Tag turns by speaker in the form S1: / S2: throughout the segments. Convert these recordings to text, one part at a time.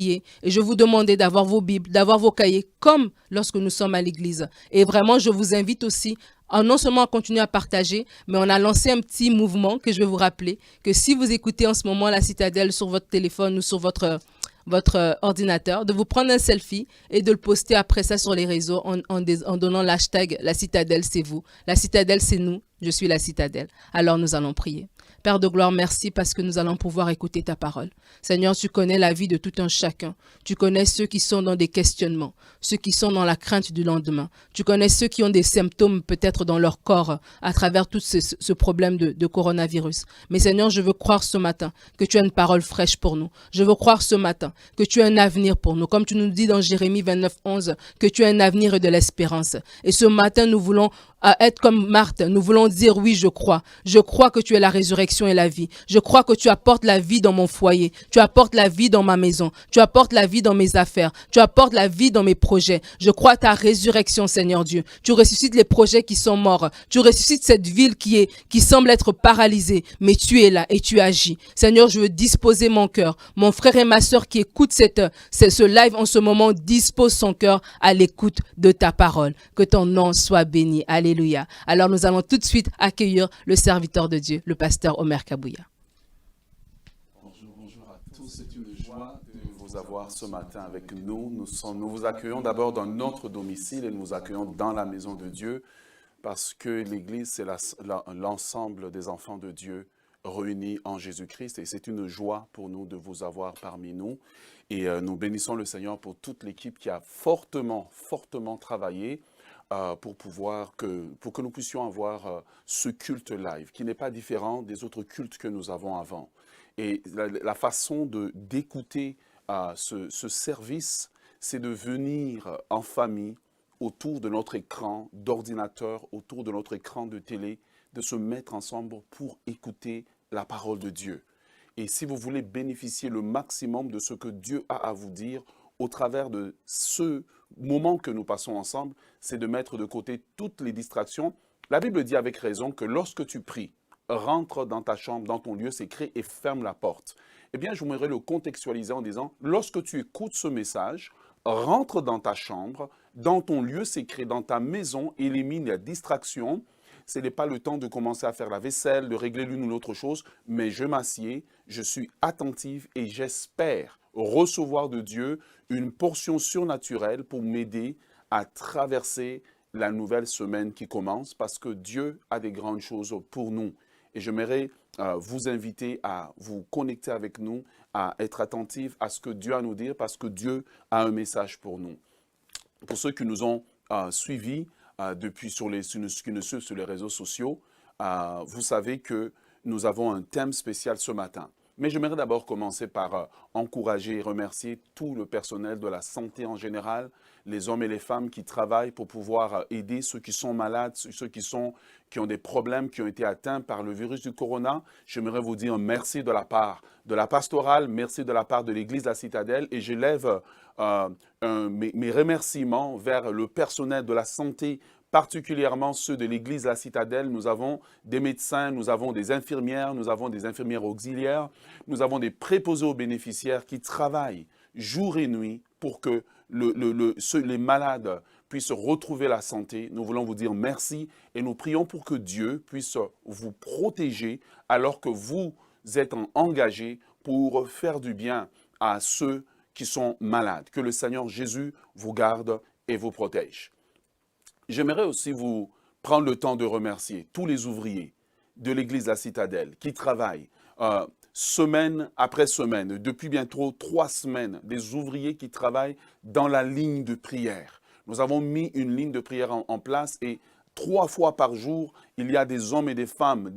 S1: prier et je vous demandais d'avoir vos Bibles, d'avoir vos cahiers comme lorsque nous sommes à l'église. Et vraiment, je vous invite aussi non seulement à continuer à partager, mais on a lancé un petit mouvement que je vais vous rappeler, que si vous écoutez en ce moment la Citadelle sur votre téléphone ou sur votre ordinateur, de vous prendre un selfie et de le poster après ça sur les réseaux en donnant l'hashtag La Citadelle, c'est vous. La Citadelle, c'est nous. Je suis la Citadelle. Alors nous allons prier. Père de gloire, merci parce que nous allons pouvoir écouter ta parole. Seigneur, tu connais la vie de tout un chacun. Tu connais ceux qui sont dans des questionnements, ceux qui sont dans la crainte du lendemain. Tu connais ceux qui ont des symptômes peut-être dans leur corps à travers tout ce problème de coronavirus. Mais Seigneur, je veux croire ce matin que tu as une parole fraîche pour nous. Je veux croire ce matin que tu as un avenir pour nous. Comme tu nous dis dans Jérémie 29, 11, que tu as un avenir et de l'espérance. Et ce matin, nous voulons être comme Marthe. Nous voulons dire oui, je crois. Je crois que tu es la résurrection et la vie. Je crois que tu apportes la vie dans mon foyer. Tu apportes la vie dans ma maison. Tu apportes la vie dans mes affaires. Tu apportes la vie dans mes projets. Je crois à ta résurrection, Seigneur Dieu. Tu ressuscites les projets qui sont morts. Tu ressuscites cette ville qui semble être paralysée. Mais tu es là et tu agis. Seigneur, je veux disposer mon cœur. Mon frère et ma sœur qui écoutent ce live en ce moment, dispose son cœur à l'écoute de ta parole. Que ton nom soit béni. Alléluia. Alors nous allons tout de suite accueillir le serviteur de Dieu, le pasteur Omer Kabouya.
S2: Bonjour à tous, c'est une joie de vous avoir ce matin avec nous. Nous vous accueillons d'abord dans notre domicile et nous vous accueillons dans la maison de Dieu parce que l'Église, c'est l'ensemble des enfants de Dieu réunis en Jésus-Christ et c'est une joie pour nous de vous avoir parmi nous. Et nous bénissons le Seigneur pour toute l'équipe qui a fortement travaillé pour que nous puissions avoir ce culte live qui n'est pas différent des autres cultes que nous avons avant. Et la façon d'écouter ce service, c'est de venir en famille autour de notre écran d'ordinateur, autour de notre écran de télé, de se mettre ensemble pour écouter la parole de Dieu. Et si vous voulez bénéficier le maximum de ce que Dieu a à vous dire au travers de ce moment que nous passons ensemble, c'est de mettre de côté toutes les distractions. La Bible dit avec raison que lorsque tu pries, rentre dans ta chambre, dans ton lieu secret et ferme la porte. Eh bien, je voudrais le contextualiser en disant, lorsque tu écoutes ce message, rentre dans ta chambre, dans ton lieu secret, dans ta maison, élimine la distraction. Ce n'est pas le temps de commencer à faire la vaisselle, de régler l'une ou l'autre chose, mais je m'assieds, je suis attentive et j'espère recevoir de Dieu une portion surnaturelle pour m'aider à traverser la nouvelle semaine qui commence parce que Dieu a des grandes choses pour nous. Et j'aimerais vous inviter à vous connecter avec nous, à être attentifs à ce que Dieu a à nous dire parce que Dieu a un message pour nous. Pour ceux qui nous ont suivis depuis qui nous suivent sur les réseaux sociaux, vous savez que nous avons un thème spécial ce matin. Mais j'aimerais d'abord commencer par encourager et remercier tout le personnel de la santé en général, les hommes et les femmes qui travaillent pour pouvoir aider ceux qui sont malades, ceux qui ont des problèmes, qui ont été atteints par le virus du corona. J'aimerais vous dire merci de la part de la pastorale, merci de la part de l'Église La Citadelle et j'élève mes remerciements vers le personnel de la santé, particulièrement ceux de l'Église La Citadelle. Nous avons des médecins, nous avons des infirmières auxiliaires, nous avons des préposés aux bénéficiaires qui travaillent jour et nuit pour que les malades puissent retrouver la santé. Nous voulons vous dire merci et nous prions pour que Dieu puisse vous protéger alors que vous êtes engagés pour faire du bien à ceux qui sont malades. Que le Seigneur Jésus vous garde et vous protège. J'aimerais aussi vous prendre le temps de remercier tous les ouvriers de l'Église La Citadelle qui travaillent semaine après semaine, depuis bientôt 3 semaines, des ouvriers qui travaillent dans la ligne de prière. Nous avons mis une ligne de prière en place et 3 fois par jour, il y a des hommes et des femmes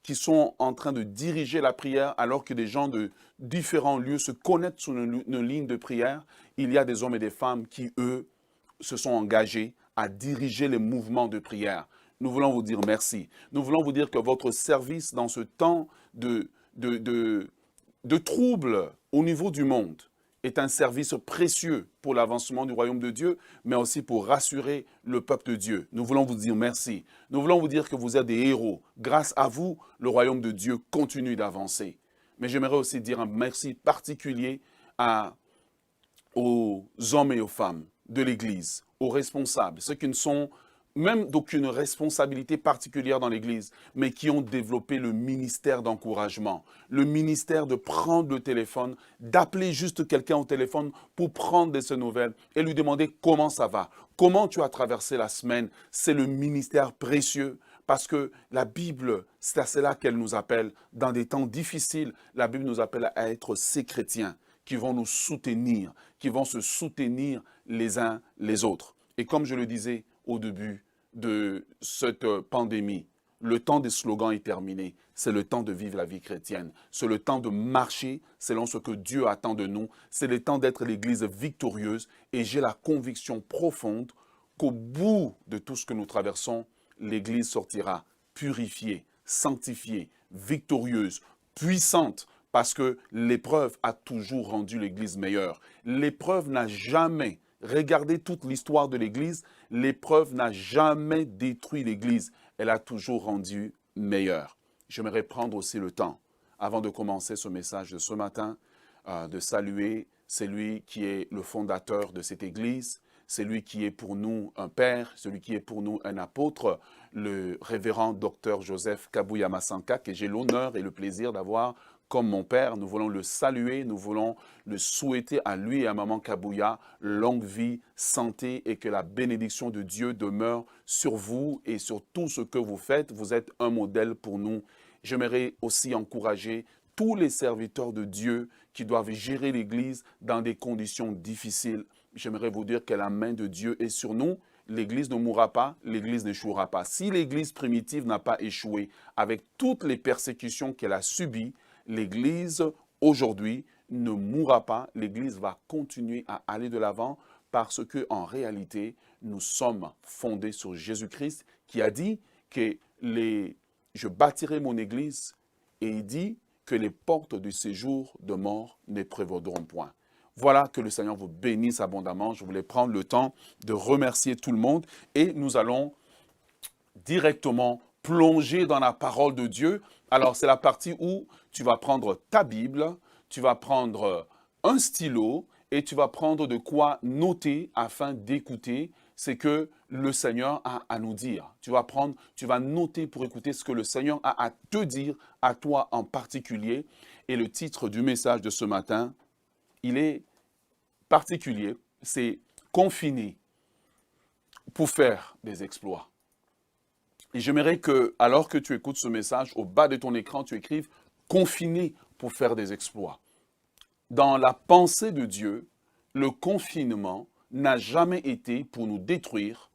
S2: qui sont en train de diriger la prière alors que des gens de différents lieux se connectent sur une ligne de prière. Il y a des hommes et des femmes qui, eux, se sont engagés à diriger les mouvements de prière. Nous voulons vous dire merci. Nous voulons vous dire que votre service dans ce temps de troubles au niveau du monde est un service précieux pour l'avancement du royaume de Dieu, mais aussi pour rassurer le peuple de Dieu. Nous voulons vous dire merci. Nous voulons vous dire que vous êtes des héros. Grâce à vous, le royaume de Dieu continue d'avancer. Mais j'aimerais aussi dire un merci particulier à aux hommes et aux femmes de l'Église, aux responsables, ceux qui ne sont même d'aucune responsabilité particulière dans l'Église, mais qui ont développé le ministère d'encouragement, le ministère de prendre le téléphone, d'appeler juste quelqu'un au téléphone pour prendre de ses nouvelles et lui demander comment ça va, comment tu as traversé la semaine. C'est le ministère précieux parce que la Bible, c'est à cela qu'elle nous appelle. Dans des temps difficiles, la Bible nous appelle à être ces chrétiens qui vont nous soutenir, qui vont se soutenir les uns les autres. Et comme je le disais au début de cette pandémie, le temps des slogans est terminé. C'est le temps de vivre la vie chrétienne. C'est le temps de marcher selon ce que Dieu attend de nous. C'est le temps d'être l'Église victorieuse. Et j'ai la conviction profonde qu'au bout de tout ce que nous traversons, l'Église sortira purifiée, sanctifiée, victorieuse, puissante, parce que l'épreuve a toujours rendu l'Église meilleure. L'épreuve n'a jamais, regardez toute l'histoire de l'Église, l'épreuve n'a jamais détruit l'Église. Elle a toujours rendu meilleure. J'aimerais prendre aussi le temps, avant de commencer ce message de ce matin, de saluer celui qui est le fondateur de cette Église, celui qui est pour nous un père, celui qui est pour nous un apôtre, le révérend docteur Joseph Kabuya Masanka, que j'ai l'honneur et le plaisir d'avoir comme mon père. Nous voulons le saluer, nous voulons le souhaiter à lui et à maman Kabuya, longue vie, santé et que la bénédiction de Dieu demeure sur vous et sur tout ce que vous faites. Vous êtes un modèle pour nous. J'aimerais aussi encourager tous les serviteurs de Dieu qui doivent gérer l'Église dans des conditions difficiles. J'aimerais vous dire que la main de Dieu est sur nous. L'Église ne mourra pas, l'Église n'échouera pas. Si l'Église primitive n'a pas échoué avec toutes les persécutions qu'elle a subies, l'Église aujourd'hui ne mourra pas. L'Église va continuer à aller de l'avant parce qu'en réalité, nous sommes fondés sur Jésus-Christ qui a dit que je bâtirai mon Église et il dit que les portes du séjour de mort ne prévaudront point. Voilà, que le Seigneur vous bénisse abondamment. Je voulais prendre le temps de remercier tout le monde et nous allons directement plonger dans la parole de Dieu. Alors, c'est la partie où tu vas prendre ta Bible, tu vas prendre un stylo et tu vas prendre de quoi noter afin d'écouter ce que le Seigneur a à nous dire. Tu vas noter pour écouter ce que le Seigneur a à te dire, à toi en particulier. Et le titre du message de ce matin, il est particulier, c'est « Confiné pour faire des exploits ». Et j'aimerais que, alors que tu écoutes ce message, au bas de ton écran, tu écrives « Confiné pour faire des exploits ». Dans la pensée de Dieu, le confinement n'a jamais été pour nous détruire.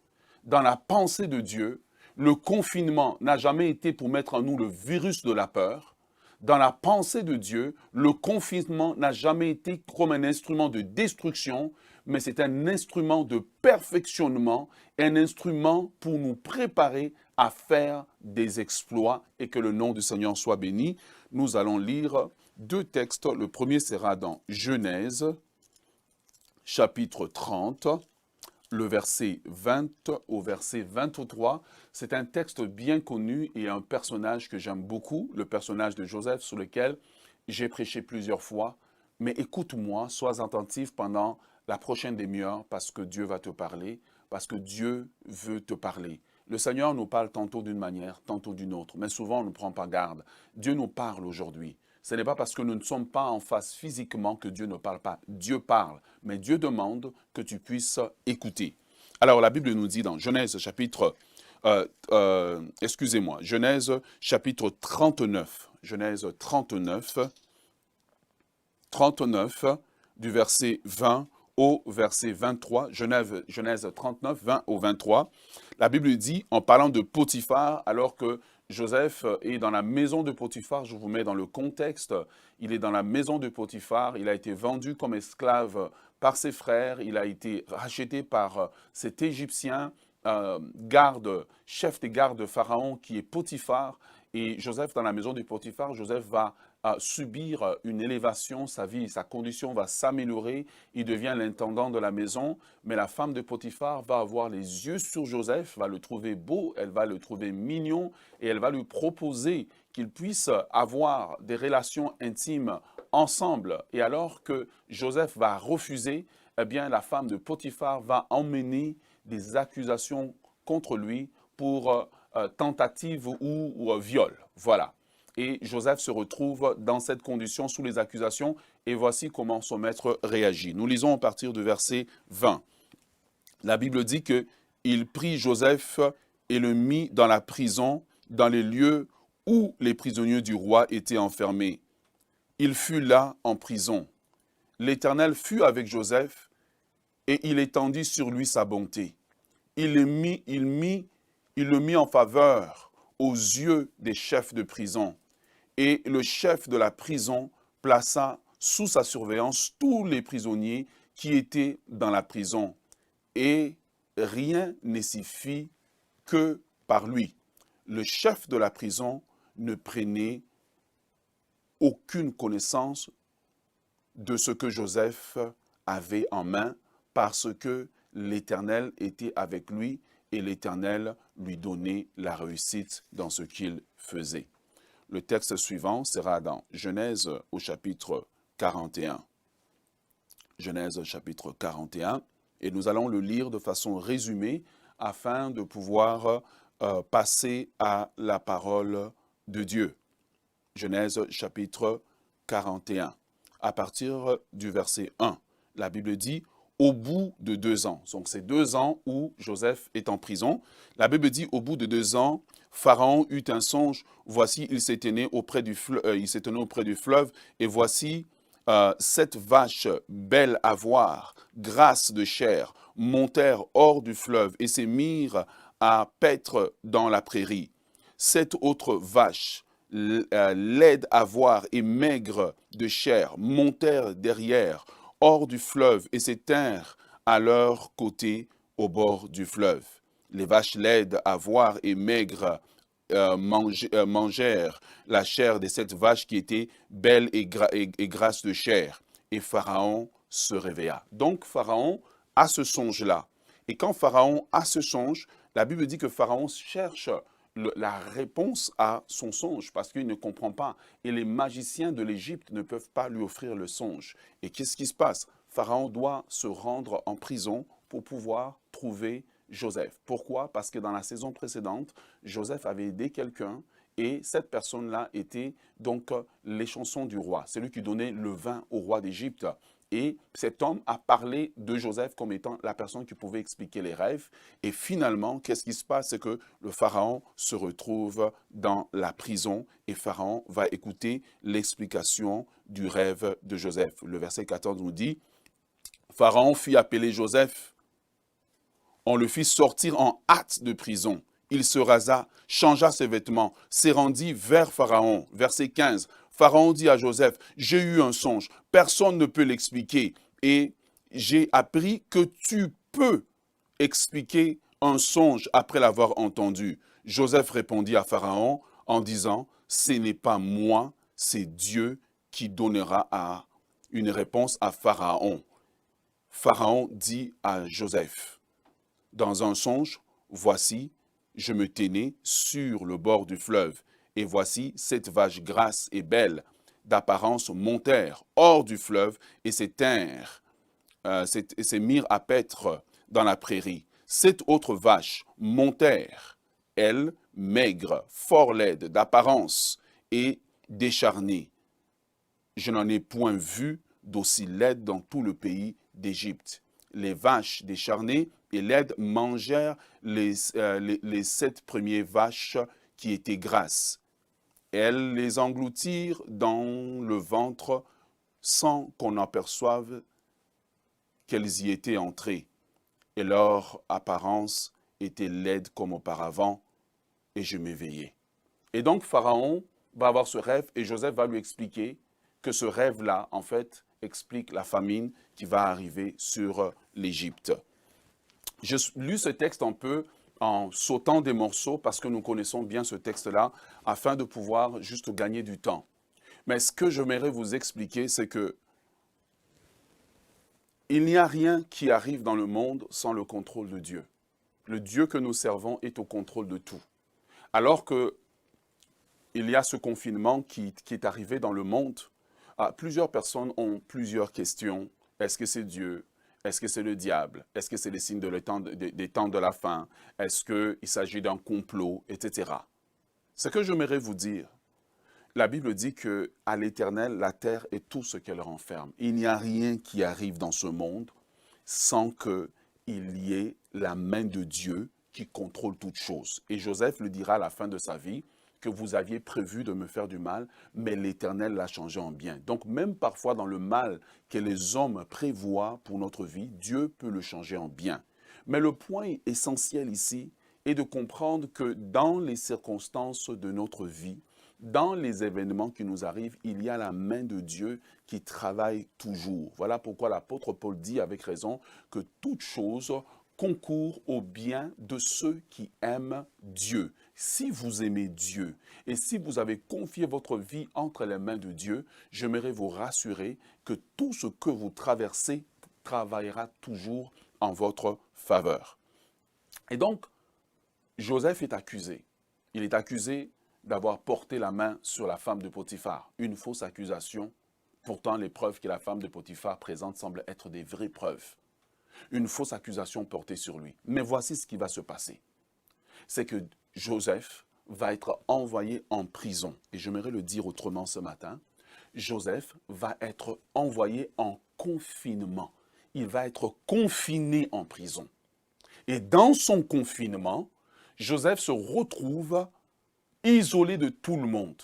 S2: Dans la pensée de Dieu, le confinement n'a jamais été pour mettre en nous le virus de la peur. Dans la pensée de Dieu, le confinement n'a jamais été comme un instrument de destruction, mais c'est un instrument de perfectionnement, un instrument pour nous préparer à faire des exploits et que le nom du Seigneur soit béni. Nous allons lire deux textes. Le premier sera dans Genèse, chapitre 30, le verset 20 au verset 23. C'est un texte bien connu et un personnage que j'aime beaucoup, le personnage de Joseph sur lequel j'ai prêché plusieurs fois. Mais écoute-moi, sois attentif pendant la prochaine demi-heure parce que Dieu va te parler, parce que Dieu veut te parler. Le Seigneur nous parle tantôt d'une manière, tantôt d'une autre, mais souvent on ne prend pas garde. Dieu nous parle aujourd'hui. Ce n'est pas parce que nous ne sommes pas en face physiquement que Dieu ne parle pas. Dieu parle, mais Dieu demande que tu puisses écouter. Alors la Bible nous dit dans Genèse chapitre, Genèse chapitre 39, Genèse 39, du verset 20 au verset 23, Genèse 39, 20 au 23. La Bible dit, en parlant de Potiphar, alors que Joseph est dans la maison de Potiphar, je vous mets dans le contexte, il est dans la maison de Potiphar, il a été vendu comme esclave par ses frères, il a été racheté par cet Égyptien, chef des gardes de Pharaon qui est Potiphar, et Joseph dans la maison de Potiphar, Joseph va subir une élévation, sa vie, sa condition va s'améliorer, il devient l'intendant de la maison, mais la femme de Potiphar va avoir les yeux sur Joseph, va le trouver beau, elle va le trouver mignon, et elle va lui proposer qu'ils puissent avoir des relations intimes ensemble. Et alors que Joseph va refuser, eh bien, la femme de Potiphar va emmener des accusations contre lui pour tentative ou viol. Voilà. Et Joseph se retrouve dans cette condition sous les accusations et voici comment son maître réagit. Nous lisons à partir du verset 20. La Bible dit qu'il prit Joseph et le mit dans la prison, dans les lieux où les prisonniers du roi étaient enfermés. Il fut là en prison. L'Éternel fut avec Joseph et il étendit sur lui sa bonté. Il le mit en faveur aux yeux des chefs de prison. Et le chef de la prison plaça sous sa surveillance tous les prisonniers qui étaient dans la prison. Et rien ne s'y fit que par lui. Le chef de la prison ne prenait aucune connaissance de ce que Joseph avait en main parce que l'Éternel était avec lui et l'Éternel lui donnait la réussite dans ce qu'il faisait. Le texte suivant sera dans Genèse au chapitre 41. Genèse au chapitre 41. Et nous allons le lire de façon résumée afin de pouvoir passer à la parole de Dieu. Genèse chapitre 41. À partir du verset 1, la Bible dit « Au bout de 2 ans », donc c'est 2 ans où Joseph est en prison, la Bible dit « Au bout de 2 ans, Pharaon eut un songe, voici il s'est tenu auprès du fleuve, et voici 7 vaches belles à voir, grasses de chair, montèrent hors du fleuve et se mirent à paître dans la prairie. 7 autres vaches, laides à voir et maigres de chair, montèrent derrière, hors du fleuve, et s'étinrent à leur côté au bord du fleuve. Les vaches laides à voir et maigres mangèrent la chair de cette vache qui était belle et grasse de chair. Et Pharaon se réveilla. Donc Pharaon a ce songe-là. Et quand Pharaon a ce songe, la Bible dit que Pharaon cherche la réponse à son songe parce qu'il ne comprend pas. Et les magiciens de l'Égypte ne peuvent pas lui offrir le songe. Et qu'est-ce qui se passe? Pharaon doit se rendre en prison pour pouvoir trouver Joseph. Pourquoi? Parce que dans la saison précédente, Joseph avait aidé quelqu'un et cette personne-là était donc l'échanson du roi, celui qui donnait le vin au roi d'Égypte. Et cet homme a parlé de Joseph comme étant la personne qui pouvait expliquer les rêves. Et finalement, qu'est-ce qui se passe? C'est que le Pharaon se retrouve dans la prison et Pharaon va écouter l'explication du rêve de Joseph. Le verset 14 nous dit, « Pharaon fit appeler Joseph. On le fit sortir en hâte de prison. Il se rasa, changea ses vêtements, s'est rendu vers Pharaon. » Verset 15. Pharaon dit à Joseph, « J'ai eu un songe, personne ne peut l'expliquer. Et j'ai appris que tu peux expliquer un songe après l'avoir entendu. » Joseph répondit à Pharaon en disant, « Ce n'est pas moi, c'est Dieu qui donnera une réponse à Pharaon. » Pharaon dit à Joseph, dans un songe, voici, je me tenais sur le bord du fleuve, et voici 7 vaches grasses et belles d'apparence montèrent hors du fleuve et s'étinrent, et se mirent à paître dans la prairie. 7 autres vaches montèrent, elles, maigres, fort laides d'apparence et décharnées. Je n'en ai point vu d'aussi laides dans tout le pays d'Égypte. Les vaches décharnées et laides mangèrent les 7 premières vaches qui étaient grasses. Elles les engloutirent dans le ventre sans qu'on aperçoive qu'elles y étaient entrées. Et leur apparence était laide comme auparavant, et je m'éveillai. Et donc Pharaon va avoir ce rêve et Joseph va lui expliquer que ce rêve-là, en fait, explique la famine qui va arriver sur l'Égypte. J'ai lu ce texte un peu en sautant des morceaux parce que nous connaissons bien ce texte-là afin de pouvoir juste gagner du temps. Mais ce que j'aimerais vous expliquer, c'est que il n'y a rien qui arrive dans le monde sans le contrôle de Dieu. Le Dieu que nous servons est au contrôle de tout. Alors que il y a ce confinement qui est arrivé dans le monde, plusieurs personnes ont plusieurs questions. Est-ce que c'est Dieu? Est-ce que c'est le diable? Est-ce que c'est les signes des temps de la fin? Est-ce qu'il s'agit d'un complot, etc. Ce que j'aimerais vous dire, la Bible dit qu'à l'Éternel, la terre et tout ce qu'elle renferme. Il n'y a rien qui arrive dans ce monde sans qu'il y ait la main de Dieu qui contrôle toutes choses. Et Joseph le dira à la fin de sa vie, que vous aviez prévu de me faire du mal, mais l'Éternel l'a changé en bien. Donc même parfois dans le mal que les hommes prévoient pour notre vie, Dieu peut le changer en bien. Mais le point essentiel ici est de comprendre que dans les circonstances de notre vie, dans les événements qui nous arrivent, il y a la main de Dieu qui travaille toujours. Voilà pourquoi l'apôtre Paul dit avec raison que toute chose concourt au bien de ceux qui aiment Dieu. Si vous aimez Dieu et si vous avez confié votre vie entre les mains de Dieu, j'aimerais vous rassurer que tout ce que vous traversez travaillera toujours en votre faveur. Et donc, Joseph est accusé. Il est accusé d'avoir porté la main sur la femme de Potiphar. Une fausse accusation. Pourtant, les preuves que la femme de Potiphar présente semblent être des vraies preuves. Une fausse accusation portée sur lui. Mais voici ce qui va se passer. C'est que Joseph va être envoyé en prison. Et j'aimerais le dire autrement ce matin. Joseph va être envoyé en confinement. Il va être confiné en prison. Et dans son confinement, Joseph se retrouve isolé de tout le monde.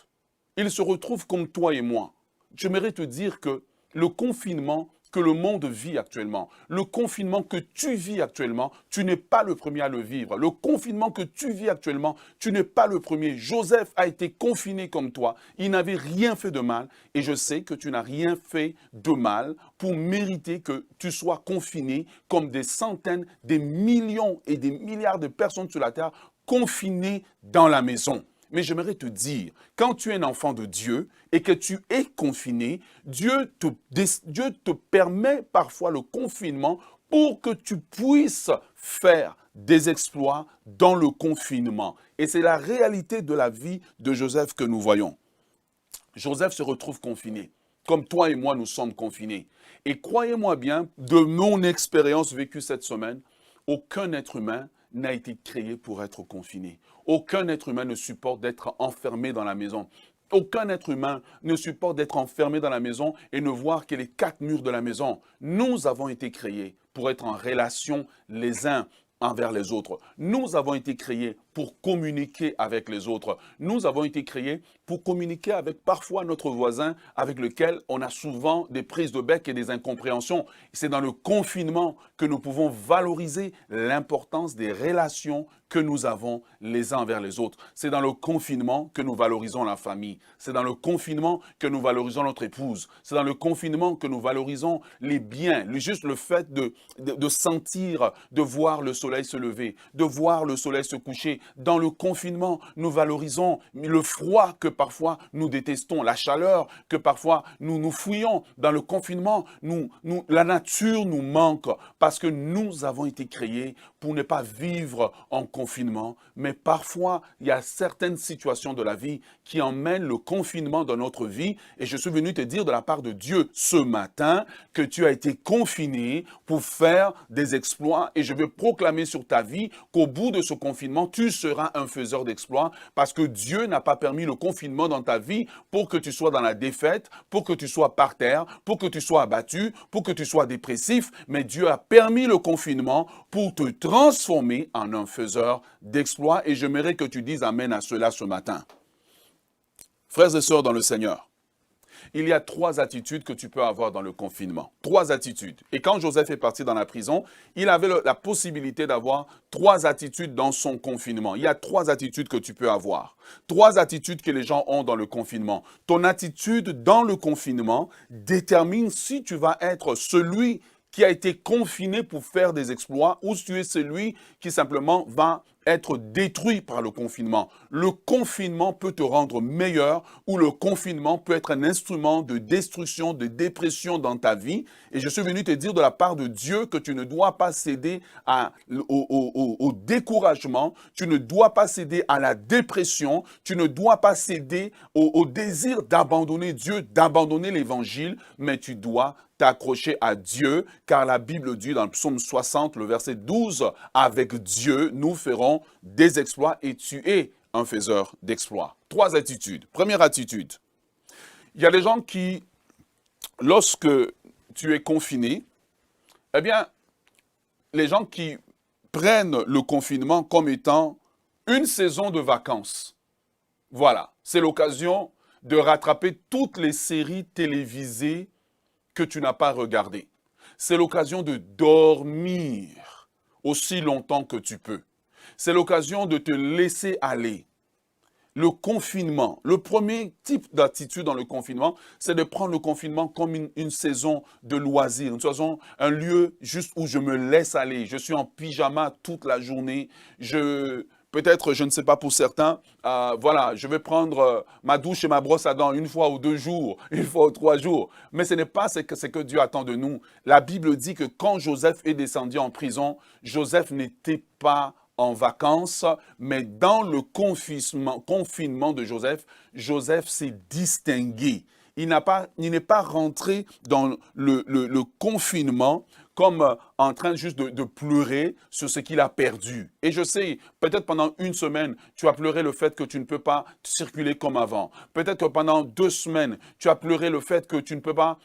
S2: Il se retrouve comme toi et moi. J'aimerais te dire que le confinement que le monde vit actuellement, le confinement que tu vis actuellement, tu n'es pas le premier à le vivre. Le confinement que tu vis actuellement, tu n'es pas le premier. Joseph a été confiné comme toi. Il n'avait rien fait de mal et je sais que tu n'as rien fait de mal pour mériter que tu sois confiné comme des centaines, des millions et des milliards de personnes sur la terre confinées dans la maison. Mais j'aimerais te dire, quand tu es un enfant de Dieu et que tu es confiné, Dieu te permet parfois le confinement pour que tu puisses faire des exploits dans le confinement. Et c'est la réalité de la vie de Joseph que nous voyons. Joseph se retrouve confiné, comme toi et moi nous sommes confinés. Et croyez-moi bien, de mon expérience vécue cette semaine, aucun être humain n'a été créé pour être confiné. Aucun être humain ne supporte d'être enfermé dans la maison. Aucun être humain ne supporte d'être enfermé dans la maison et ne voir que les quatre murs de la maison. Nous avons été créés pour être en relation les uns envers les autres. Nous avons été créés pour communiquer avec les autres. Nous avons été créés pour communiquer avec parfois notre voisin avec lequel on a souvent des prises de bec et des incompréhensions. C'est dans le confinement que nous pouvons valoriser l'importance des relations que nous avons les uns envers les autres. C'est dans le confinement que nous valorisons la famille. C'est dans le confinement que nous valorisons notre épouse. C'est dans le confinement que nous valorisons les biens. Juste le fait de sentir, de voir le soleil se lever, de voir le soleil se coucher. Dans le confinement, nous valorisons le froid que parfois nous détestons, la chaleur que parfois nous fouillons. Dans le confinement, la nature nous manque parce que nous avons été créés pour ne pas vivre en confinement. Mais parfois, il y a certaines situations de la vie qui emmènent le confinement dans notre vie. Et je suis venu te dire de la part de Dieu ce matin que tu as été confiné pour faire des exploits. Et je veux proclamer sur ta vie qu'au bout de ce confinement, tu seras un faiseur d'exploits parce que Dieu n'a pas permis le confinement dans ta vie pour que tu sois dans la défaite, pour que tu sois par terre, pour que tu sois abattu, pour que tu sois dépressif. Mais Dieu a permis le confinement pour te transformer en un faiseur d'exploits. Et j'aimerais que tu dises amen à cela ce matin. Frères et sœurs dans le Seigneur, il y a 3 attitudes que tu peux avoir dans le confinement. 3 attitudes. Et quand Joseph est parti dans la prison, il avait la possibilité d'avoir 3 attitudes dans son confinement. Il y a 3 attitudes que tu peux avoir. 3 attitudes que les gens ont dans le confinement. Ton attitude dans le confinement détermine si tu vas être celui qui a été confiné pour faire des exploits ou si tu es celui qui simplement va être détruit par le confinement. Le confinement peut te rendre meilleur ou le confinement peut être un instrument de destruction, de dépression dans ta vie. Et je suis venu te dire de la part de Dieu que tu ne dois pas céder au découragement, tu ne dois pas céder à la dépression, tu ne dois pas céder au désir d'abandonner Dieu, d'abandonner l'évangile, mais tu dois t'accrocher à Dieu, car la Bible dit dans le psaume 60, le verset 12, « Avec Dieu, nous ferons des exploits et tu es un faiseur d'exploits. » 3 attitudes. Première attitude, il y a des gens qui, lorsque tu es confiné, eh bien, les gens qui prennent le confinement comme étant une saison de vacances. Voilà, c'est l'occasion de rattraper toutes les séries télévisées que tu n'as pas regardées. C'est l'occasion de dormir aussi longtemps que tu peux. C'est l'occasion de te laisser aller. Le confinement, le premier type d'attitude dans le confinement, c'est de prendre le confinement comme une saison de loisirs, une saison, un lieu juste où je me laisse aller. Je suis en pyjama toute la journée. Peut-être, je ne sais pas pour certains, voilà, je vais prendre ma douche et ma brosse à dents 1 fois ou 2 jours, 1 fois ou 3 jours. Mais ce n'est pas ce que Dieu attend de nous. La Bible dit que quand Joseph est descendu en prison, Joseph n'était pas en vacances, mais dans le confinement de Joseph, Joseph s'est distingué. Il n'est pas rentré dans le confinement comme en train juste de pleurer sur ce qu'il a perdu. Et je sais, peut-être pendant 1 semaine, tu as pleuré le fait que tu ne peux pas circuler comme avant. Peut-être que pendant 2 semaines, tu as pleuré le fait que tu ne peux pas,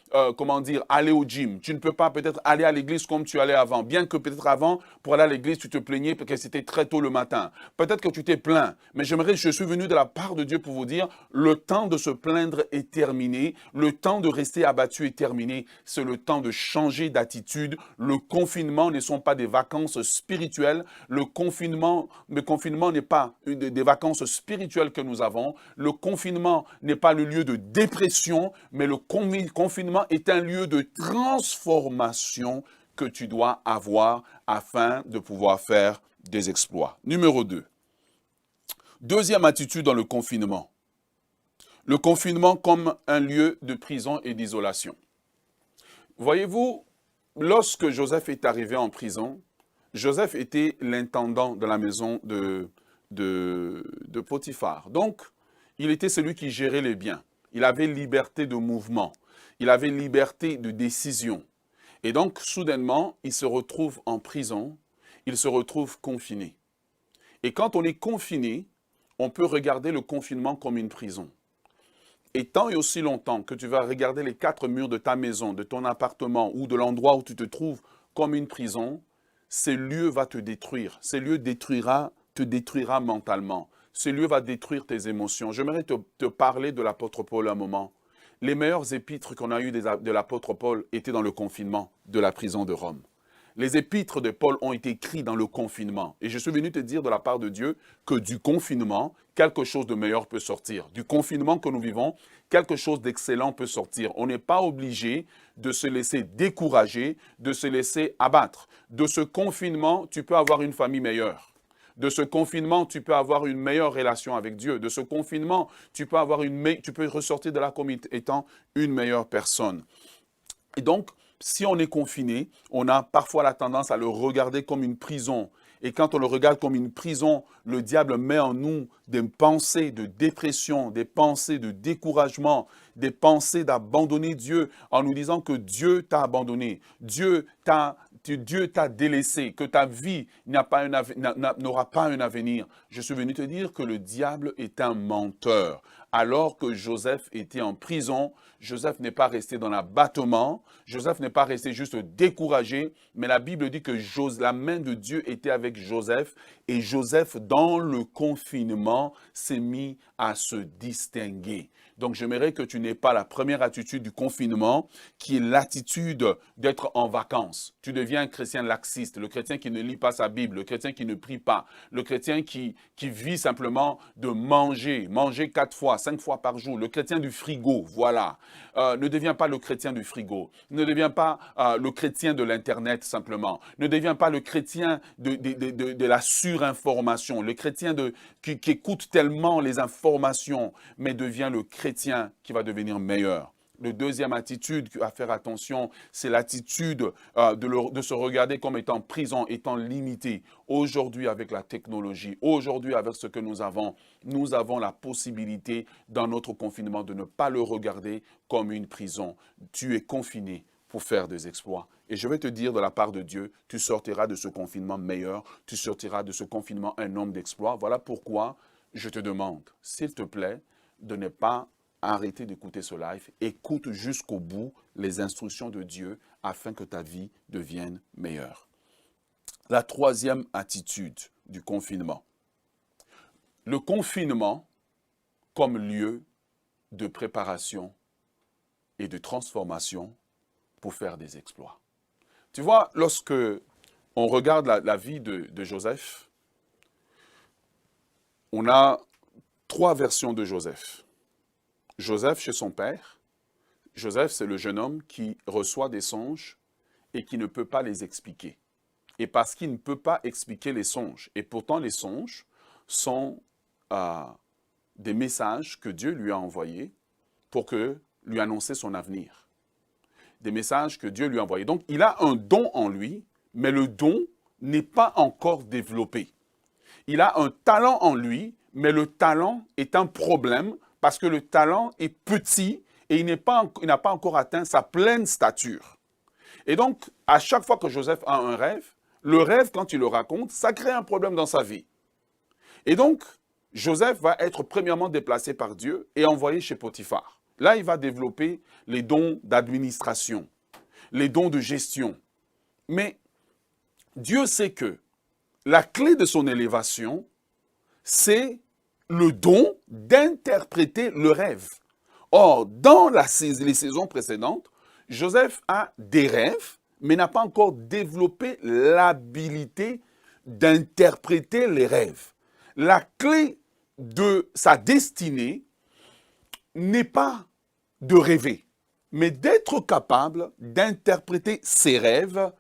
S2: aller au gym. Tu ne peux pas peut-être aller à l'église comme tu allais avant. Bien que peut-être avant, pour aller à l'église, tu te plaignais parce que c'était très tôt le matin. Peut-être que tu t'es plaint. Mais je suis venu de la part de Dieu pour vous dire, le temps de se plaindre est terminé. Le temps de rester abattu est terminé. C'est le temps de changer d'attitude. Le confinement ne sont pas des vacances spirituelles. Le confinement n'est pas des vacances spirituelles que nous avons. Le confinement n'est pas le lieu de dépression, mais le confinement est un lieu de transformation que tu dois avoir afin de pouvoir faire des exploits. Numéro 2. Deuxième attitude dans le confinement. Le confinement comme un lieu de prison et d'isolation. Voyez-vous, lorsque Joseph est arrivé en prison, Joseph était l'intendant de la maison de Potiphar. Donc, il était celui qui gérait les biens. Il avait liberté de mouvement. Il avait liberté de décision. Et donc, soudainement, il se retrouve en prison. Il se retrouve confiné. Et quand on est confiné, on peut regarder le confinement comme une prison. Et tant et aussi longtemps que tu vas regarder les 4 murs de ta maison, de ton appartement ou de l'endroit où tu te trouves comme une prison, ce lieu va te détruire. Ce lieu te détruira mentalement. Ce lieu va détruire tes émotions. J'aimerais te parler de l'apôtre Paul un moment. Les meilleurs épîtres qu'on a eues de l'apôtre Paul étaient dans le confinement de la prison de Rome. Les épîtres de Paul ont été écrits dans le confinement. Et je suis venu te dire de la part de Dieu que du confinement, quelque chose de meilleur peut sortir. Du confinement que nous vivons, quelque chose d'excellent peut sortir. On n'est pas obligé de se laisser décourager, de se laisser abattre. De ce confinement, tu peux avoir une famille meilleure. De ce confinement, tu peux avoir une meilleure relation avec Dieu. De ce confinement, tu peux ressortir de là comme étant une meilleure personne. Et donc, si on est confiné, on a parfois la tendance à le regarder comme une prison. Et quand on le regarde comme une prison, le diable met en nous des pensées de dépression, des pensées de découragement, des pensées d'abandonner Dieu en nous disant que Dieu t'a abandonné, Dieu t'a délaissé, que ta vie n'aura pas un avenir. Je suis venu te dire que le diable est un menteur. Alors que Joseph était en prison, Joseph n'est pas resté dans l'abattement, Joseph n'est pas resté juste découragé, mais la Bible dit que la main de Dieu était avec Joseph et Joseph, dans le confinement, s'est mis à se distinguer. Donc, j'aimerais que tu n'aies pas la première attitude du confinement, qui est l'attitude d'être en vacances. Tu deviens un chrétien laxiste, le chrétien qui ne lit pas sa Bible, le chrétien qui ne prie pas, le chrétien qui vit simplement de manger 4 fois, 5 fois par jour, le chrétien du frigo, voilà. Ne deviens pas le chrétien du frigo. Ne deviens pas le chrétien de l'Internet simplement. Ne deviens pas le chrétien de la surinformation, le chrétien qui écoute tellement les informations, mais deviens le chrétien qui va devenir meilleur. La deuxième attitude à faire attention, c'est l'attitude de se regarder comme étant prison, étant limité. Aujourd'hui, avec la technologie, aujourd'hui, avec ce que nous avons la possibilité, dans notre confinement, de ne pas le regarder comme une prison. Tu es confiné pour faire des exploits. Et je vais te dire de la part de Dieu, tu sortiras de ce confinement meilleur, tu sortiras de ce confinement un homme d'exploit. Voilà pourquoi je te demande, s'il te plaît, de ne pas arrêtez d'écouter ce live, écoute jusqu'au bout les instructions de Dieu afin que ta vie devienne meilleure. La troisième attitude du confinement. Le confinement comme lieu de préparation et de transformation pour faire des exploits. Tu vois, lorsque on regarde la vie de Joseph, on a 3 versions de Joseph. Joseph chez son père. Joseph, c'est le jeune homme qui reçoit des songes et qui ne peut pas les expliquer. Et parce qu'il ne peut pas expliquer les songes, et pourtant les songes sont des messages que Dieu lui a envoyés pour lui annoncer son avenir. Des messages que Dieu lui a envoyés. Donc, il a un don en lui, mais le don n'est pas encore développé. Il a un talent en lui, mais le talent est un problème parce que le talent est petit et il n'a pas encore atteint sa pleine stature. Et donc, à chaque fois que Joseph a un rêve, le rêve, quand il le raconte, ça crée un problème dans sa vie. Et donc, Joseph va être premièrement déplacé par Dieu et envoyé chez Potiphar. Là, il va développer les dons d'administration, les dons de gestion. Mais Dieu sait que la clé de son élévation, c'est le don d'interpréter le rêve. Or, dans les saisons précédentes, Joseph a des rêves, mais n'a pas encore développé l'habilité d'interpréter les rêves. La clé de sa destinée n'est pas de rêver, mais d'être capable d'interpréter ses rêves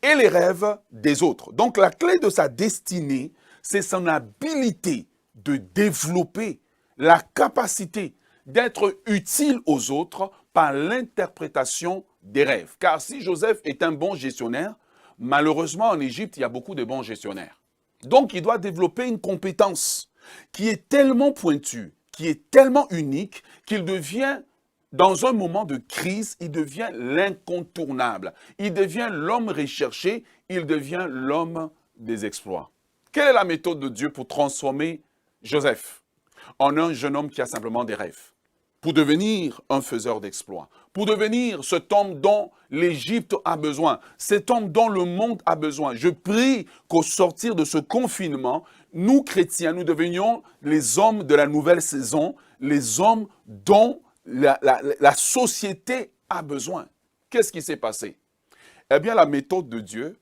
S2: et les rêves des autres. Donc la clé de sa destinée, c'est son habilité de développer la capacité d'être utile aux autres par l'interprétation des rêves. Car si Joseph est un bon gestionnaire, malheureusement en Égypte, il y a beaucoup de bons gestionnaires. Donc il doit développer une compétence qui est tellement pointue, qui est tellement unique, qu'il devient, dans un moment de crise, il devient l'incontournable. Il devient l'homme recherché, il devient l'homme des exploits. Quelle est la méthode de Dieu pour transformer Joseph en un jeune homme qui a simplement des rêves? Pour devenir un faiseur d'exploits, pour devenir cet homme dont l'Égypte a besoin, cet homme dont le monde a besoin. Je prie qu'au sortir de ce confinement, nous chrétiens, nous devenions les hommes de la nouvelle saison, les hommes dont la société a besoin. Qu'est-ce qui s'est passé? Eh bien, la méthode de Dieu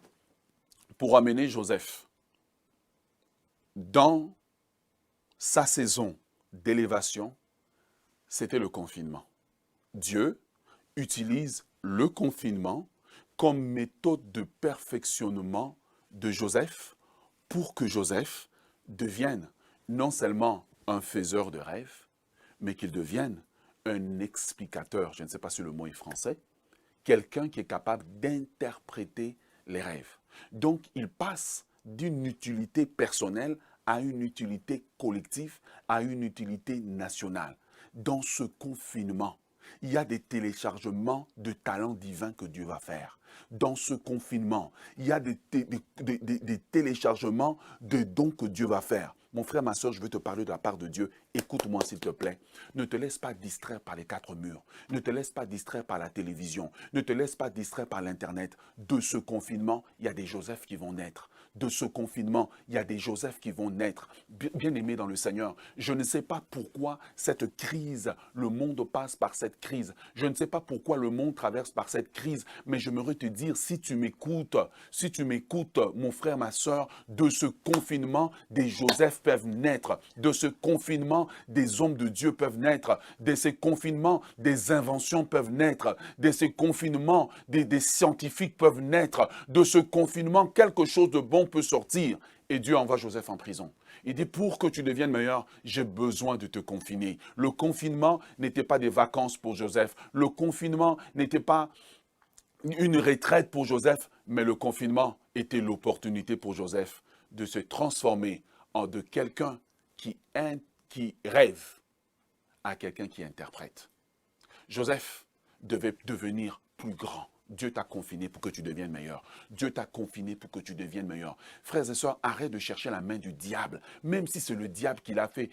S2: pour amener Joseph dans sa saison d'élévation, c'était le confinement. Dieu utilise le confinement comme méthode de perfectionnement de Joseph pour que Joseph devienne non seulement un faiseur de rêves, mais qu'il devienne un explicateur, je ne sais pas si le mot est français, quelqu'un qui est capable d'interpréter les rêves. Donc, il passe d'une utilité personnelle à une utilité collective, à une utilité nationale. Dans ce confinement, il y a des téléchargements de talents divins que Dieu va faire. Dans ce confinement, il y a des téléchargements de dons que Dieu va faire. Mon frère, ma soeur, je veux te parler de la part de Dieu. Écoute-moi s'il te plaît. Ne te laisse pas distraire par les 4 murs. Ne te laisse pas distraire par la télévision. Ne te laisse pas distraire par l'Internet. De ce confinement, il y a des Joseph qui vont naître. de ce confinement, il y a des Joseph qui vont naître. Bien-aimés dans le Seigneur, je ne sais pas pourquoi cette crise, le monde passe par cette crise. Je ne sais pas pourquoi le monde traverse par cette crise, mais j'aimerais te dire, si tu m'écoutes, mon frère, ma soeur, de ce confinement, des Joseph peuvent naître. De ce confinement, des hommes de Dieu peuvent naître. De ces confinements, des inventions peuvent naître. De ces confinements, des scientifiques peuvent naître. De ce confinement, quelque chose de bon peut sortir. Et Dieu envoie Joseph en prison. Il dit, pour que tu deviennes meilleur, j'ai besoin de te confiner. Le confinement n'était pas des vacances pour Joseph. Le confinement n'était pas une retraite pour Joseph, mais le confinement était l'opportunité pour Joseph de se transformer de quelqu'un qui rêve à quelqu'un qui interprète. Joseph devait devenir plus grand. Dieu t'a confiné pour que tu deviennes meilleur. Dieu t'a confiné pour que tu deviennes meilleur. Frères et sœurs, arrête de chercher la main du diable. Même si c'est le diable qui l'a fait.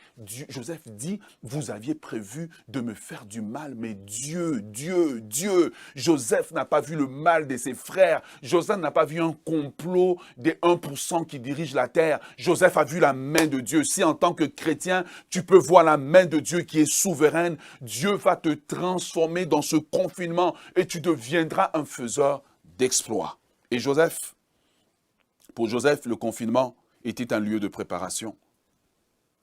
S2: Joseph dit, vous aviez prévu de me faire du mal, mais Dieu. Joseph n'a pas vu le mal de ses frères. Joseph n'a pas vu un complot des 1% qui dirigent la terre. Joseph a vu la main de Dieu. Si en tant que chrétien, tu peux voir la main de Dieu qui est souveraine, Dieu va te transformer dans ce confinement et tu deviendras un faiseur d'exploits. Et pour Joseph, le confinement était un lieu de préparation.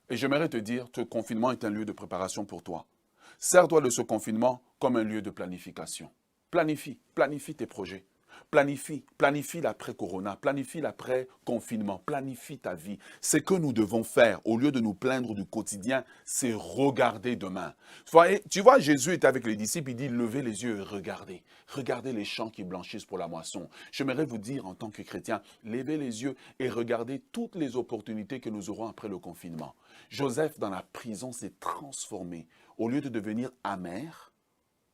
S2: Et j'aimerais te dire, ce confinement est un lieu de préparation pour toi. Sers-toi de ce confinement comme un lieu de planification. Planifie tes projets. Planifie l'après-corona, planifie l'après-confinement, planifie ta vie. Ce que nous devons faire, au lieu de nous plaindre du quotidien, c'est regarder demain. Tu vois, Jésus est avec les disciples, il dit, levez les yeux et regardez. Regardez les champs qui blanchissent pour la moisson. J'aimerais vous dire, en tant que chrétien, levez les yeux et regardez toutes les opportunités que nous aurons après le confinement. Joseph, dans la prison, s'est transformé. Au lieu de devenir amer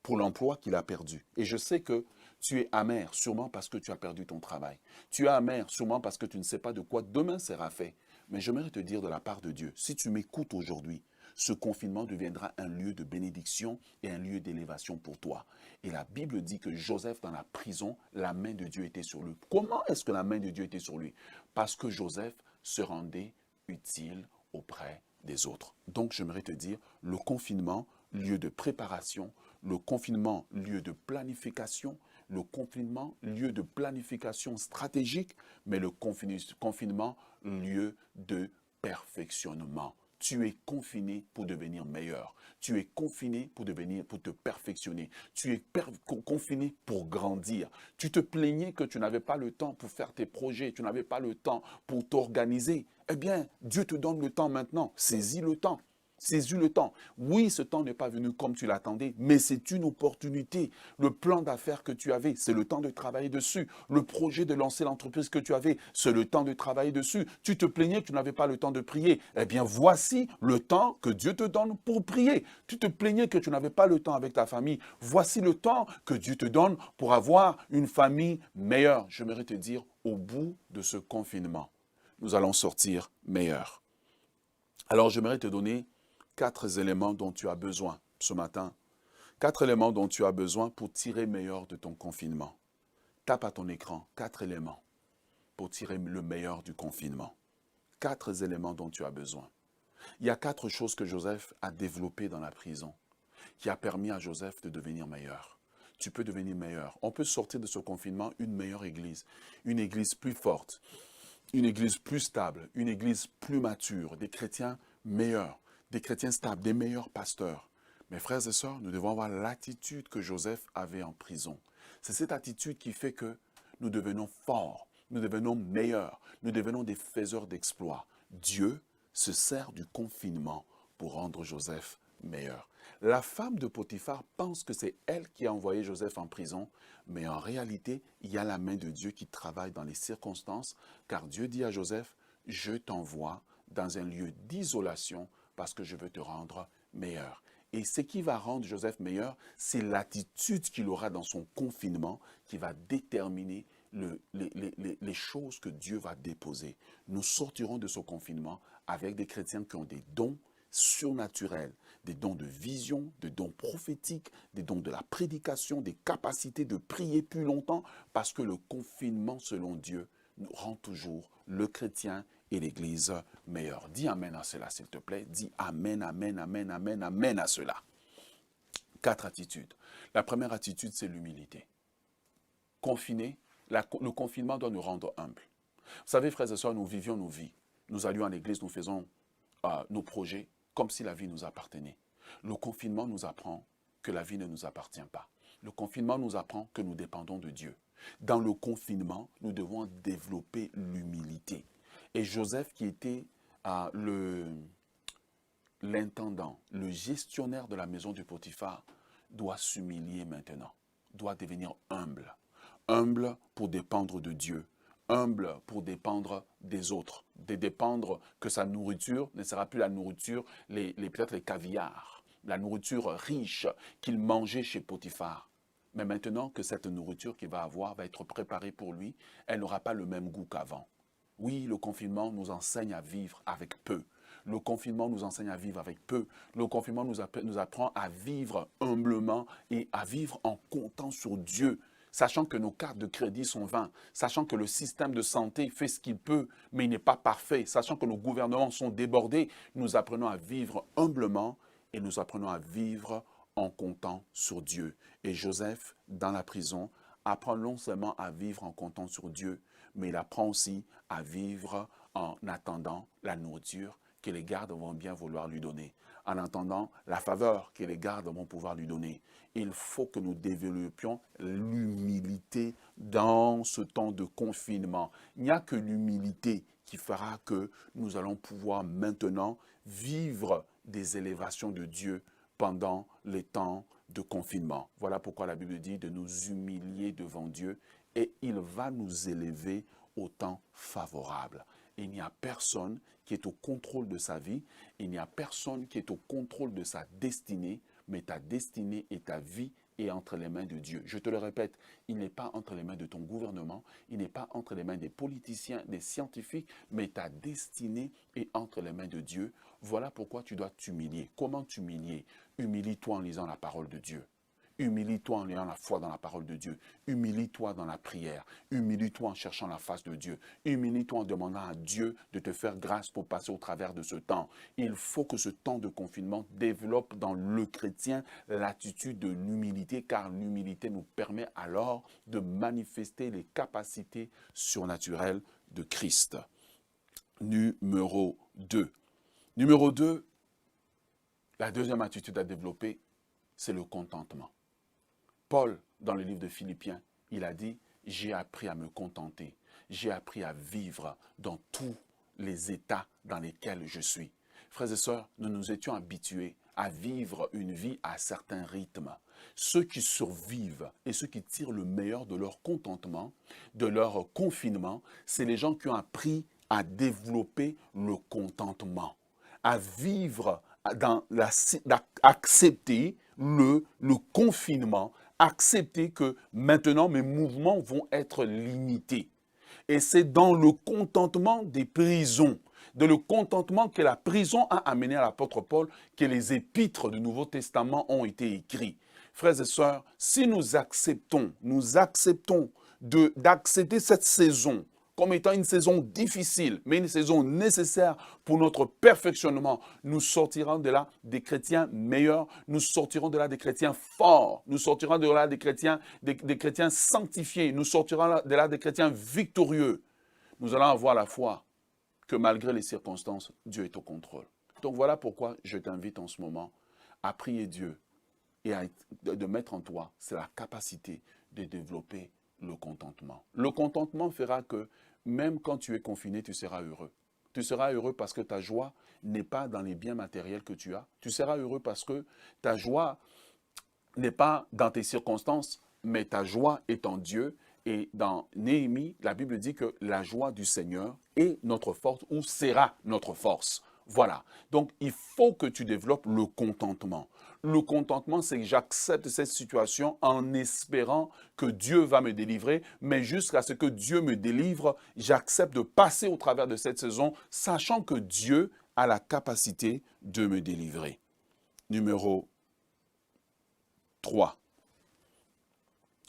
S2: pour l'emploi qu'il a perdu. Et je sais que tu es amer, sûrement parce que tu as perdu ton travail. Tu es amer, sûrement parce que tu ne sais pas de quoi demain sera fait. Mais j'aimerais te dire de la part de Dieu, si tu m'écoutes aujourd'hui, ce confinement deviendra un lieu de bénédiction et un lieu d'élévation pour toi. Et la Bible dit que Joseph, dans la prison, la main de Dieu était sur lui. Comment est-ce que la main de Dieu était sur lui? Parce que Joseph se rendait utile auprès des autres. Donc, j'aimerais te dire, le confinement, lieu de préparation, le confinement, lieu de planification, le confinement, lieu de planification stratégique, mais le confinement, lieu de perfectionnement. Tu es confiné pour devenir meilleur. Tu es confiné pour te perfectionner. Tu es confiné pour grandir. Tu te plaignais que tu n'avais pas le temps pour faire tes projets, tu n'avais pas le temps pour t'organiser. Eh bien, Dieu te donne le temps maintenant. Saisis le temps. Saisis le temps. Oui, ce temps n'est pas venu comme tu l'attendais, mais c'est une opportunité. Le plan d'affaires que tu avais, c'est le temps de travailler dessus. Le projet de lancer l'entreprise que tu avais, c'est le temps de travailler dessus. Tu te plaignais que tu n'avais pas le temps de prier. Eh bien, voici le temps que Dieu te donne pour prier. Tu te plaignais que tu n'avais pas le temps avec ta famille. Voici le temps que Dieu te donne pour avoir une famille meilleure. J'aimerais te dire, au bout de ce confinement, nous allons sortir meilleurs. Alors, j'aimerais te donner 4 éléments dont tu as besoin ce matin. 4 éléments dont tu as besoin pour tirer meilleur de ton confinement. Tape à ton écran 4 éléments pour tirer le meilleur du confinement. 4 éléments dont tu as besoin. Il y a 4 choses que Joseph a développées dans la prison qui a permis à Joseph de devenir meilleur. Tu peux devenir meilleur. On peut sortir de ce confinement une meilleure église, une église plus forte, une église plus stable, une église plus mature, des chrétiens meilleurs, des chrétiens stables, des meilleurs pasteurs. Mes frères et sœurs, nous devons avoir l'attitude que Joseph avait en prison. C'est cette attitude qui fait que nous devenons forts, nous devenons meilleurs, nous devenons des faiseurs d'exploits. Dieu se sert du confinement pour rendre Joseph meilleur. La femme de Potiphar pense que c'est elle qui a envoyé Joseph en prison, mais en réalité, il y a la main de Dieu qui travaille dans les circonstances, car Dieu dit à Joseph, « Je t'envoie dans un lieu d'isolation parce que je veux te rendre meilleur. » Et ce qui va rendre Joseph meilleur, c'est l'attitude qu'il aura dans son confinement qui va déterminer les choses que Dieu va déposer. Nous sortirons de ce confinement avec des chrétiens qui ont des dons surnaturels, des dons de vision, des dons prophétiques, des dons de la prédication, des capacités de prier plus longtemps, parce que le confinement, selon Dieu, rend toujours le chrétien et l'Église meilleurs. Dis Amen à cela, s'il te plaît. Dis Amen, Amen, Amen, Amen, Amen à cela. 4 attitudes. La première attitude, c'est l'humilité. Confiné, le confinement doit nous rendre humbles. Vous savez, frères et sœurs, nous vivions nos vies. Nous allions à l'église, nous faisons nos projets comme si la vie nous appartenait. Le confinement nous apprend que la vie ne nous appartient pas. Le confinement nous apprend que nous dépendons de Dieu. Dans le confinement, nous devons développer l'humilité. Et Joseph, qui était l'intendant, le gestionnaire de la maison de Potiphar, doit s'humilier maintenant, doit devenir humble. Humble pour dépendre de Dieu, humble pour dépendre des autres, de dépendre que sa nourriture ne sera plus la nourriture, peut-être les caviars, la nourriture riche qu'il mangeait chez Potiphar. Mais maintenant que cette nourriture qu'il va avoir va être préparée pour lui, elle n'aura pas le même goût qu'avant. Oui, le confinement nous enseigne à vivre avec peu. Le confinement nous enseigne à vivre avec peu. Le confinement nous apprend à vivre humblement et à vivre en comptant sur Dieu, sachant que nos cartes de crédit sont vaines, sachant que le système de santé fait ce qu'il peut, mais il n'est pas parfait, sachant que nos gouvernements sont débordés. Nous apprenons à vivre humblement et nous apprenons à vivre en comptant sur Dieu. Et Joseph, dans la prison, apprend non seulement à vivre en comptant sur Dieu, mais il apprend aussi à vivre en attendant la nourriture que les gardes vont bien vouloir lui donner, en attendant la faveur que les gardes vont pouvoir lui donner. Il faut que nous développions l'humilité dans ce temps de confinement. Il n'y a que l'humilité qui fera que nous allons pouvoir maintenant vivre des élévations de Dieu pendant les temps de confinement. Voilà pourquoi la Bible dit de nous humilier devant Dieu et il va nous élever au temps favorable. Il n'y a personne qui est au contrôle de sa vie, il n'y a personne qui est au contrôle de sa destinée, mais ta destinée et ta vie est entre les mains de Dieu. Je te le répète, il n'est pas entre les mains de ton gouvernement, il n'est pas entre les mains des politiciens, des scientifiques, mais ta destinée est entre les mains de Dieu. Voilà pourquoi tu dois t'humilier. Comment t'humilier? Humilie-toi en lisant la parole de Dieu. Humilie-toi en ayant la foi dans la parole de Dieu. Humilie-toi dans la prière. Humilie-toi en cherchant la face de Dieu. Humilie-toi en demandant à Dieu de te faire grâce pour passer au travers de ce temps. Il faut que ce temps de confinement développe dans le chrétien l'attitude de l'humilité, car l'humilité nous permet alors de manifester les capacités surnaturelles de Christ. Numéro 2. Numéro 2, la deuxième attitude à développer, c'est le contentement. Paul, dans le livre de Philippiens, il a dit « J'ai appris à me contenter, j'ai appris à vivre dans tous les états dans lesquels je suis. » Frères et sœurs, nous nous étions habitués à vivre une vie à certains rythmes. Ceux qui survivent et ceux qui tirent le meilleur de leur contentement, de leur confinement, c'est les gens qui ont appris à développer le contentement, à vivre accepter le confinement, accepter que maintenant mes mouvements vont être limités. Et c'est dans le contentement des prisons, de le contentement que la prison a amené à l'apôtre Paul, que les épîtres du Nouveau Testament ont été écrits. Frères et sœurs, si nous acceptons d'accepter cette saison comme étant une saison difficile, mais une saison nécessaire pour notre perfectionnement, nous sortirons de là des chrétiens meilleurs, nous sortirons de là des chrétiens forts, nous sortirons de là des chrétiens sanctifiés, nous sortirons de là des chrétiens victorieux. Nous allons avoir la foi que malgré les circonstances, Dieu est au contrôle. Donc voilà pourquoi je t'invite en ce moment à prier Dieu et de mettre en toi, c'est la capacité de développer le contentement. Le contentement fera que même quand tu es confiné, tu seras heureux. Tu seras heureux parce que ta joie n'est pas dans les biens matériels que tu as. Tu seras heureux parce que ta joie n'est pas dans tes circonstances, mais ta joie est en Dieu. Et dans Néhémie, la Bible dit que la joie du Seigneur est notre force ou sera notre force. Voilà. Donc, il faut que tu développes le contentement. Le contentement, c'est que j'accepte cette situation en espérant que Dieu va me délivrer, mais jusqu'à ce que Dieu me délivre, j'accepte de passer au travers de cette saison, sachant que Dieu a la capacité de me délivrer. Numéro 3.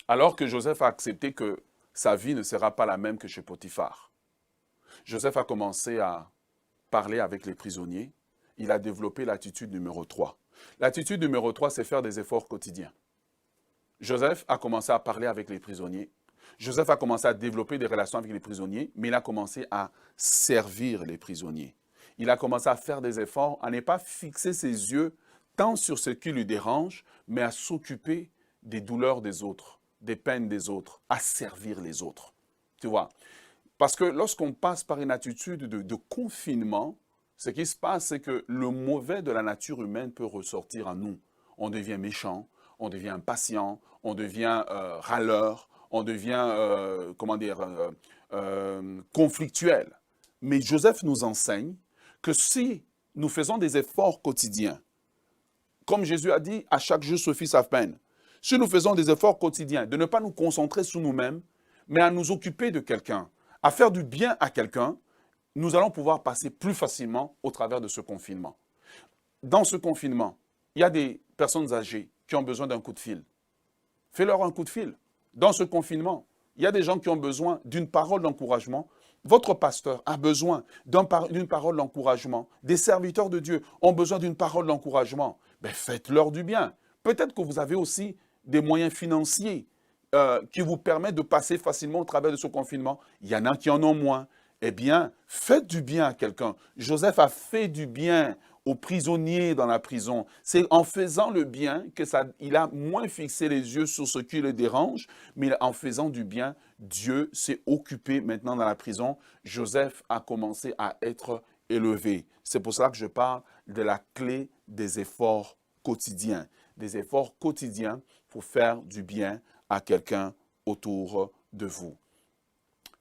S2: Alors que Joseph a accepté que sa vie ne sera pas la même que chez Potiphar. Joseph a commencé à parler avec les prisonniers. Il a développé l'attitude numéro 3. L'attitude numéro 3, c'est faire des efforts quotidiens. Joseph a commencé à parler avec les prisonniers. Joseph a commencé à développer des relations avec les prisonniers, mais il a commencé à servir les prisonniers. Il a commencé à faire des efforts, à ne pas fixer ses yeux tant sur ce qui lui dérange, mais à s'occuper des douleurs des autres, des peines des autres, à servir les autres. Tu vois? Parce que lorsqu'on passe par une attitude de confinement, ce qui se passe, c'est que le mauvais de la nature humaine peut ressortir en nous. On devient méchant, on devient impatient, on devient râleur, on devient, conflictuel. Mais Joseph nous enseigne que si nous faisons des efforts quotidiens, comme Jésus a dit, à chaque jour suffit sa peine. Si nous faisons des efforts quotidiens, de ne pas nous concentrer sur nous-mêmes, mais à nous occuper de quelqu'un, à faire du bien à quelqu'un, nous allons pouvoir passer plus facilement au travers de ce confinement. Dans ce confinement, il y a des personnes âgées qui ont besoin d'un coup de fil. Fais-leur un coup de fil. Dans ce confinement, il y a des gens qui ont besoin d'une parole d'encouragement. Votre pasteur a besoin d'une parole d'encouragement. Des serviteurs de Dieu ont besoin d'une parole d'encouragement. Ben, faites-leur du bien. Peut-être que vous avez aussi des moyens financiers qui vous permettent de passer facilement au travers de ce confinement. Il y en a qui en ont moins. Eh bien, faites du bien à quelqu'un. Joseph a fait du bien aux prisonniers dans la prison. C'est en faisant le bien qu'il a moins fixé les yeux sur ce qui le dérange, mais en faisant du bien, Dieu s'est occupé maintenant dans la prison. Joseph a commencé à être élevé. C'est pour ça que je parle de la clé des efforts quotidiens. Des efforts quotidiens pour faire du bien à quelqu'un autour de vous.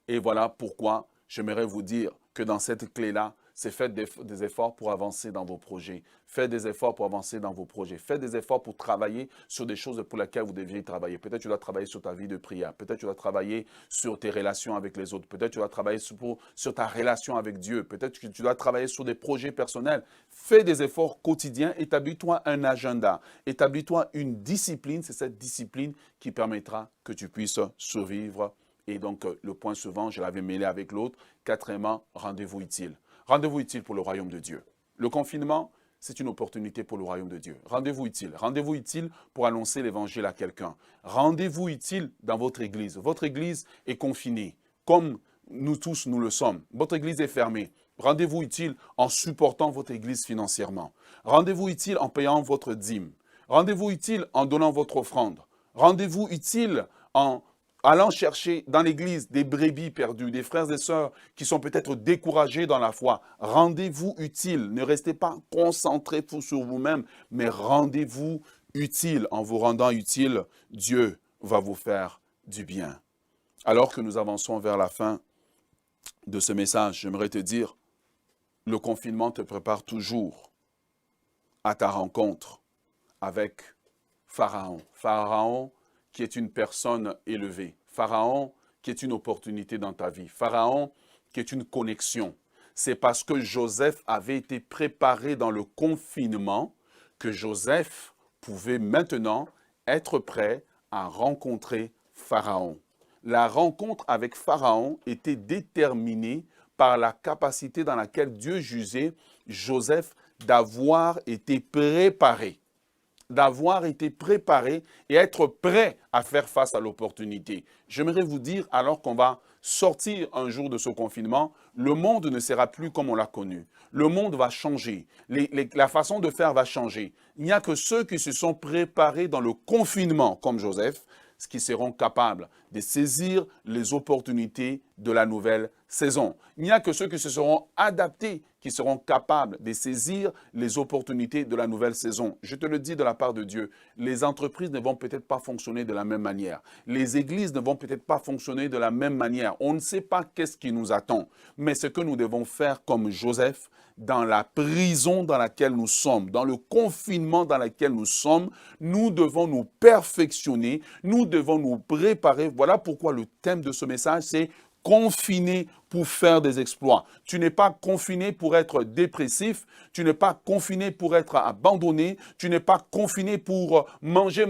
S2: Et voilà pourquoi j'aimerais vous dire que dans cette clé-là, c'est faites des efforts pour avancer dans vos projets. Faites des efforts pour avancer dans vos projets. Faites des efforts pour travailler sur des choses pour lesquelles vous deviez travailler. Peut-être tu dois travailler sur ta vie de prière. Peut-être tu dois travailler sur tes relations avec les autres. Peut-être tu dois travailler sur ta relation avec Dieu. Peut-être que tu dois travailler sur des projets personnels. Fais des efforts quotidiens. Établis-toi un agenda. Établis-toi une discipline. C'est cette discipline qui permettra que tu puisses survivre. Et donc, le point suivant, je l'avais mêlé avec l'autre. Quatrièmement, rendez-vous utile. Rendez-vous utile pour le royaume de Dieu. Le confinement, c'est une opportunité pour le royaume de Dieu. Rendez-vous utile. Rendez-vous utile pour annoncer l'évangile à quelqu'un. Rendez-vous utile dans votre église. Votre église est confinée, comme nous tous, nous le sommes. Votre église est fermée. Rendez-vous utile en supportant votre église financièrement. Rendez-vous utile en payant votre dîme. Rendez-vous utile en donnant votre offrande. Rendez-vous utile en allant chercher dans l'église des brebis perdues, des frères et sœurs qui sont peut-être découragés dans la foi. Rendez-vous utile. Ne restez pas concentrés sur vous-même, mais rendez-vous utile. En vous rendant utile, Dieu va vous faire du bien. Alors que nous avançons vers la fin de ce message, j'aimerais te dire, le confinement te prépare toujours à ta rencontre avec Pharaon. Pharaon qui est une personne élevée. Pharaon qui est une opportunité dans ta vie. Pharaon qui est une connexion. C'est parce que Joseph avait été préparé dans le confinement que Joseph pouvait maintenant être prêt à rencontrer Pharaon. La rencontre avec Pharaon était déterminée par la capacité dans laquelle Dieu jugeait Joseph d'avoir été préparé. D'avoir été préparé et être prêt à faire face à l'opportunité. J'aimerais vous dire, alors qu'on va sortir un jour de ce confinement, le monde ne sera plus comme on l'a connu. Le monde va changer. La façon de faire va changer. Il n'y a que ceux qui se sont préparés dans le confinement, comme Joseph, qui seront capables de saisir les opportunités de la nouvelle saison. Il n'y a que ceux qui se seront adaptés qui seront capables de saisir les opportunités de la nouvelle saison. Je te le dis de la part de Dieu, les entreprises ne vont peut-être pas fonctionner de la même manière. Les églises ne vont peut-être pas fonctionner de la même manière. On ne sait pas qu'est-ce qui nous attend. Mais ce que nous devons faire comme Joseph, dans la prison dans laquelle nous sommes, dans le confinement dans lequel nous sommes, nous devons nous perfectionner, nous devons nous préparer. Voilà pourquoi le thème de ce message, c'est « Confiné pour faire des exploits. Tu n'es pas confiné pour être dépressif. Tu n'es pas confiné pour être abandonné. Tu n'es pas confiné pour manger,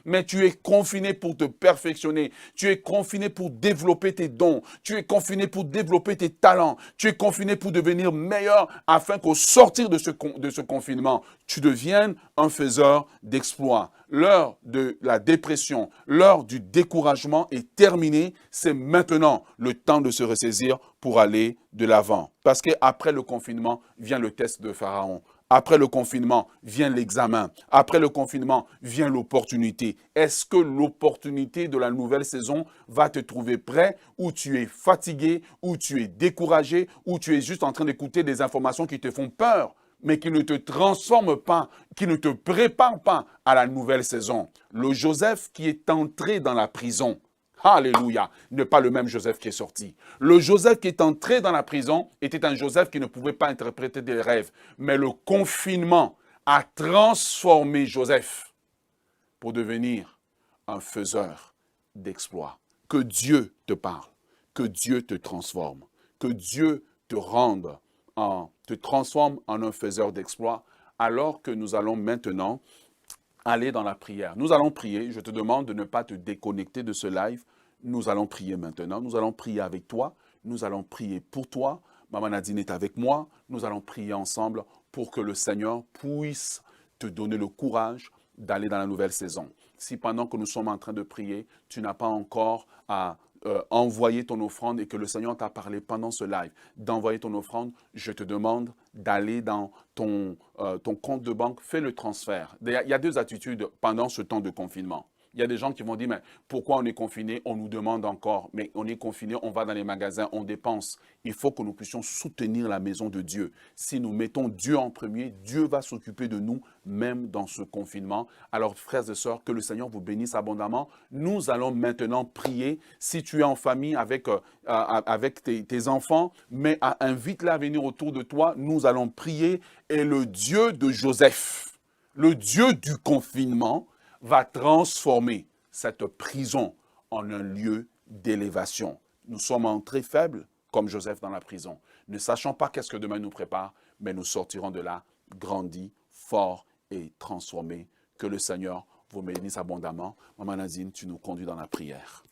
S2: mais tu es confiné pour te perfectionner. Tu es confiné pour développer tes dons. Tu es confiné pour développer tes talents. Tu es confiné pour devenir meilleur afin qu'au sortir de ce confinement, tu deviennes un faiseur d'exploits. L'heure de la dépression, l'heure du découragement est terminée. C'est maintenant le temps de se ressaisir pour aller de l'avant. Parce qu'après le confinement vient le test de Pharaon. Après le confinement vient l'examen. Après le confinement vient l'opportunité. Est-ce que l'opportunité de la nouvelle saison va te trouver prêt ou tu es fatigué, ou tu es découragé, ou tu es juste en train d'écouter des informations qui te font peur, mais qui ne te transforment pas, qui ne te préparent pas à la nouvelle saison. Le Joseph qui est entré dans la prison, alléluia, n'est pas le même Joseph qui est sorti. Le Joseph qui est entré dans la prison était un Joseph qui ne pouvait pas interpréter des rêves. Mais le confinement a transformé Joseph pour devenir un faiseur d'exploits. Que Dieu te parle, que Dieu te transforme, que Dieu te rende, te transforme en un faiseur d'exploits, alors que nous allons maintenant aller dans la prière. Nous allons prier. Je te demande de ne pas te déconnecter de ce live. Nous allons prier maintenant. Nous allons prier avec toi. Nous allons prier pour toi. Maman Nadine est avec moi. Nous allons prier ensemble pour que le Seigneur puisse te donner le courage d'aller dans la nouvelle saison. Si pendant que nous sommes en train de prier, tu n'as pas encore à envoyer ton offrande et que le Seigneur t'a parlé pendant ce live, d'envoyer ton offrande, je te demande d'aller dans ton compte de banque, fais le transfert. Il y a deux attitudes pendant ce temps de confinement. Il y a des gens qui vont dire, mais pourquoi on est confiné? On nous demande encore, mais on est confiné, on va dans les magasins, on dépense. Il faut que nous puissions soutenir la maison de Dieu. Si nous mettons Dieu en premier, Dieu va s'occuper de nous, même dans ce confinement. Alors, frères et sœurs, que le Seigneur vous bénisse abondamment. Nous allons maintenant prier. Si tu es en famille avec tes enfants, mais invite-les à venir autour de toi. Nous allons prier. Et le Dieu de Joseph, le Dieu du confinement, va transformer cette prison en un lieu d'élévation. Nous sommes entrés faibles, comme Joseph dans la prison. Ne sachant pas qu'est-ce que demain nous prépare, mais nous sortirons de là grandis, forts et transformés. Que le Seigneur vous bénisse abondamment. Maman Nadine, tu nous conduis dans la prière.